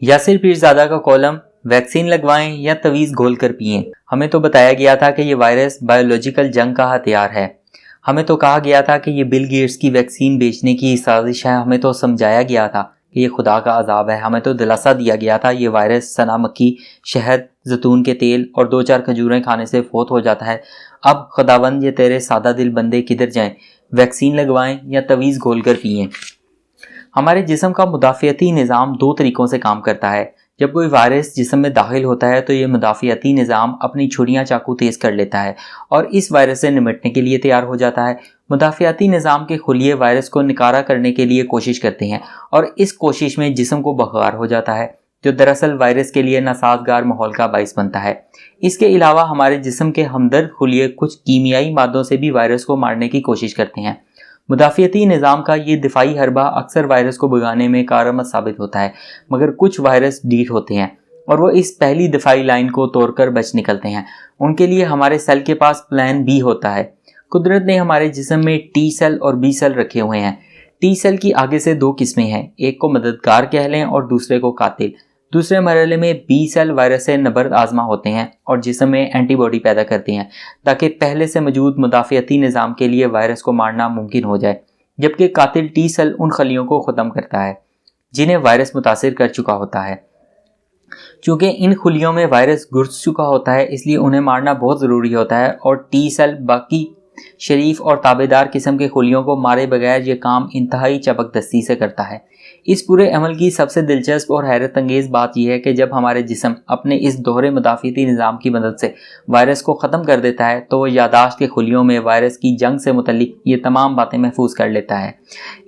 यासिर पीरज़ादा का column, vaccine लगवाएं या तवीज़ घोल कर पिएं। हमें तो बताया गया था कि ये वायरस बायोलॉजिकल जंग का हथियार है। हमें तो कहा गया था कि ये बिल गेट्स की वैक्सीन बेचने की साजिश है। हमें तो समझाया गया था कि ये खुदा का अजाब है। हमें तो दिलासा दिया गया था ये वायरस सना मक्खी, शहद, जैतून के तेल और 2-4 खजूरें खाने से फोत हो जाता है। अब खुदावंद ये तेरे सादा दिल बंदे किधर जाएं, वैक्सीन लगवाएं या तवीज़ घोल कर पिएं। हमारे जिस्म का मुदाफ़ियती निज़ाम 2 तरीक़ों से काम करता है। जब कोई वायरस जिस्म में दाखिल होता है तो ये मुदाफ़ियती निज़ाम अपनी छुरियाँ चाकू तेज़ कर लेता है और इस वायरस से निपटने के लिए तैयार हो जाता है। मुदाफ़ियती निज़ाम के खुलिये वायरस को निकारा करने के लिए कोशिश करते हैं और इस कोशिश में जिस्म को बखार हो जाता है, जो दरअसल वायरस के लिए नासाज़गार माहौल का बाइस बनता है। इसके अलावा हमारे जिस्म के हमदर्द खुलिये कुछ कीमियाई मादों से भी वायरस को मारने की कोशिश करते हैं। मुदाफ़ियती निज़ाम का ये दिफाई हरबा अक्सर वायरस को भगाने में कारआमद साबित होता है, मगर कुछ वायरस ढीठ होते हैं और वो इस पहली दिफाई लाइन को तोड़कर बच निकलते हैं। उनके लिए हमारे सेल के पास प्लान बी होता है। कुदरत ने हमारे जिस्म में टी सेल और बी सेल रखे हुए हैं। टी सेल की आगे से 2 किस्में हैं, एक को मददगार कह लें और दूसरे को कातिल। दूसरे मरहले में बी सेल वायरस से नबर्द आजमा होते हैं और जिस्म में एंटीबॉडी पैदा करते हैं ताकि पहले से मौजूद मुदाफ़ियती निज़ाम के लिए वायरस को मारना मुमकिन हो जाए, जबकि कातिल टी सेल उन खलियों को ख़त्म करता है जिन्हें वायरस मुतासिर कर चुका होता है। चूँकि इन खुलियों में वायरस घुस चुका होता है, इसलिए उन्हें मारना बहुत ज़रूरी होता है और टी सेल बाकी शरीफ और ताबेदार किस्म के खुलियों को मारे बगैर ये काम इंतहाई चपकदस्ती से करता है। इस पूरे अमल की सबसे दिलचस्प और हैरत अंगेज़ बात यह है कि जब हमारे जिस्म अपने इस दोहरे मुदाफ़ियती निज़ाम की मदद से वायरस को ख़त्म कर देता है तो वह यादाश्त के खुलियों में वायरस की जंग से मुतल्लिक ये तमाम बातें महफूज कर लेता है।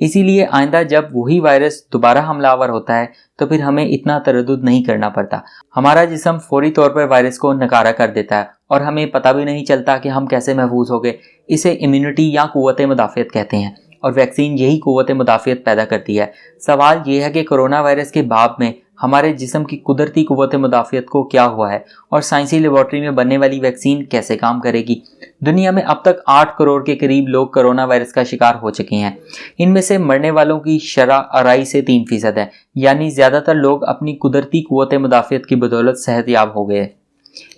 इसीलिए आइंदा जब वही वायरस दोबारा हमलावर होता है तो फिर हमें इतना तरद्दुद नहीं करना पड़ता। हमारा जिस्म फौरी तौर पर वायरस को नकारा कर देता है और हमें पता भी नहीं चलता कि हम कैसे महफूज हो गए। इसे इम्यूनिटी या क़ुव्वत मुदाफ़ियत कहते हैं और वैक्सीन यही क़ुव्वत मुदाफ़ियत पैदा करती है। सवाल ये है कि कोरोना वायरस के बाब में हमारे जिस्म की कुदरती क़ुव्वत मुदाफ़ियत को क्या हुआ है और साइंसी लेबॉर्ट्री में बनने वाली वैक्सीन कैसे काम करेगी। दुनिया में अब तक 8 करोड़ के करीब लोग कोरोना वायरस का शिकार हो चुके हैं। इनमें से मरने वालों की शरह 2.5 से 3% है, यानी ज़्यादातर लोग अपनी कुदरती क़ुव्वत मुदाफ़ियत की बदौलत सेहतयाब हो गए।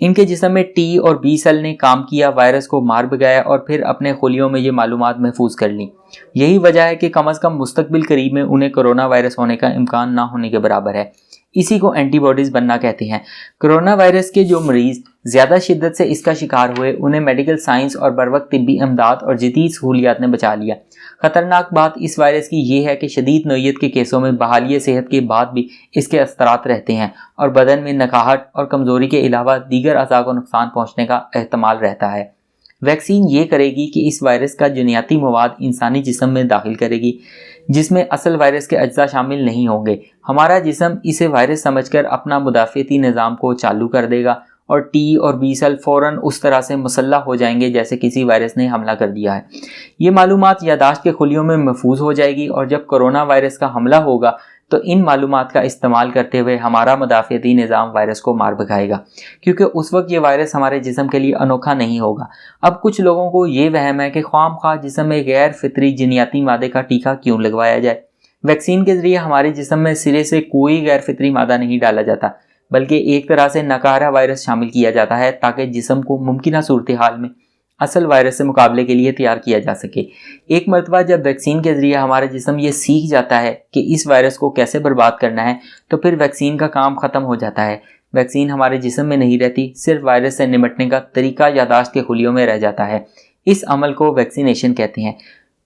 इनके जिस्म में टी और बी सेल ने काम किया, वायरस को मार भगाया और फिर अपने खुलियों में ये मालूमात महफूज कर ली। यही वजह है कि कम अज़ कम मुस्तकबिल करीब में उन्हें कोरोना वायरस होने का इम्कान ना होने के बराबर है। इसी को एंटीबॉडीज़ बनना कहते हैं। कोरोना वायरस के जो मरीज़ ज़्यादा शिद्दत से इसका शिकार हुए उन्हें मेडिकल साइंस और बरवक्त तिब्बी इमदाद और जदीद सहूलियात ने बचा लिया। ख़तरनाक बात इस वायरस की यह है कि शदीद नोयत के केसों में बहाली सेहत के बाद भी इसके असरात रहते हैं और बदन में नकाहट और कमज़ोरी के अलावा दीगर अज़ा को नुकसान पहुँचने का एहतमाल रहता है। वैक्सीन ये करेगी कि इस वायरस का जनियाती मवाद इंसानी जिस्म में दाखिल करेगी, जिसमें असल वायरस के अज्जा शामिल नहीं होंगे। हमारा जिस्म इसे वायरस समझकर अपना मुदाफ़ियती निज़ाम को चालू कर देगा और टी और बी सेल फ़ौरन उस तरह से मुसल्लह हो जाएंगे जैसे किसी वायरस ने हमला कर दिया है। ये मालूमात यादाश्त के खुलियों में महफूज हो जाएगी और जब कोरोना वायरस का हमला होगा तो इन मालूमात का इस्तेमाल करते हुए हमारा मुदाफ़ियती निज़ाम वायरस को मार भगाएगा, क्योंकि उस वक्त ये वायरस हमारे जिस्म के लिए अनोखा नहीं होगा। अब कुछ लोगों को ये वहम है कि ख्वाम-ख्वाह जिस्म में गैर फितरी जनियाती मादे का टीका क्यों लगवाया जाए। वैक्सीन के ज़रिए हमारे जिस्म में सिरे से कोई गैर फितरी मादा नहीं डाला जाता, बल्कि एक तरह से नकारा वायरस शामिल किया जाता है ताकि जिस्म को मुमकिन सूरत हाल में असल वायरस से मुकाबले के लिए तैयार किया जा सके। एक मरतबा जब वैक्सीन के ज़रिए हमारा जिस्म ये सीख जाता है कि इस वायरस को कैसे बर्बाद करना है तो फिर वैक्सीन का काम ख़त्म हो जाता है। वैक्सीन हमारे जिस्म में नहीं रहती, सिर्फ वायरस से निपटने का तरीका यादाश्त के खुलियों में रह जाता है। इस अमल को वैक्सीनेशन कहते हैं।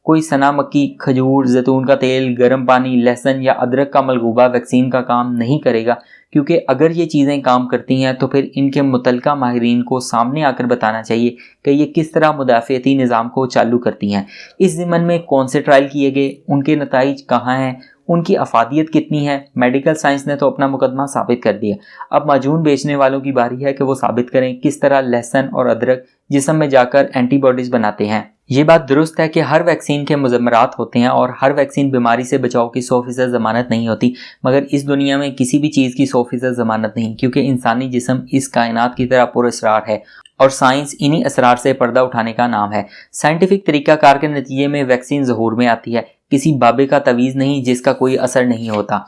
कोई सना मक्की, खजूर, जैतून का तेल, गर्म पानी, लहसुन या अदरक का मलगूबा वैक्सीन का काम नहीं करेगा, क्योंकि अगर ये चीज़ें काम करती हैं तो फिर इनके मुतल्लिका माहिरीन को सामने आकर बताना चाहिए कि ये किस तरह मुदाफ़ियती निज़ाम को चालू करती हैं, इस ज़िमन में कौन से ट्रायल किए गए, उनके नताइज कहाँ हैं, उनकी अफादियत कितनी है। मेडिकल साइंस ने तो अपना मुकदमा साबित कर दिया। अब माजून बेचने वालों की बारी है कि वो साबित करें किस तरह लहसुन और अदरक जिस्म में जाकर एंटीबॉडीज़ बनाते हैं। ये बात दुरुस्त है कि हर वैक्सीन के मुज़म्मरात होते हैं और हर वैक्सीन बीमारी से बचाव की 100% ज़मानत नहीं होती, मगर इस दुनिया में किसी भी चीज़ की 100% ज़मानत नहीं, क्योंकि इंसानी जिस्म इस कायनात की तरह पुरअसरार है और साइंस इन्हीं असरार से पर्दा उठाने का नाम है। साइंटिफिक तरीक़ाकार के नतीजे में वैक्सीन ज़हूर में आती है, किसी बाबे का तवीज़ नहीं जिसका कोई असर नहीं होता।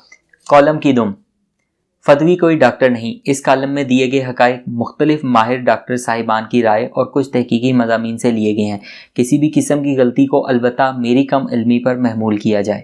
कॉलम की दुम। فدوی کوئی ڈاکٹر نہیں، اس کالم میں دیے گئے حقائق مختلف ماہر ڈاکٹر صاحبان کی رائے اور کچھ تحقیقی مضامین سے لیے گئے ہیں۔ کسی بھی قسم کی غلطی کو البتہ میری کم علمی پر محمول کیا جائے۔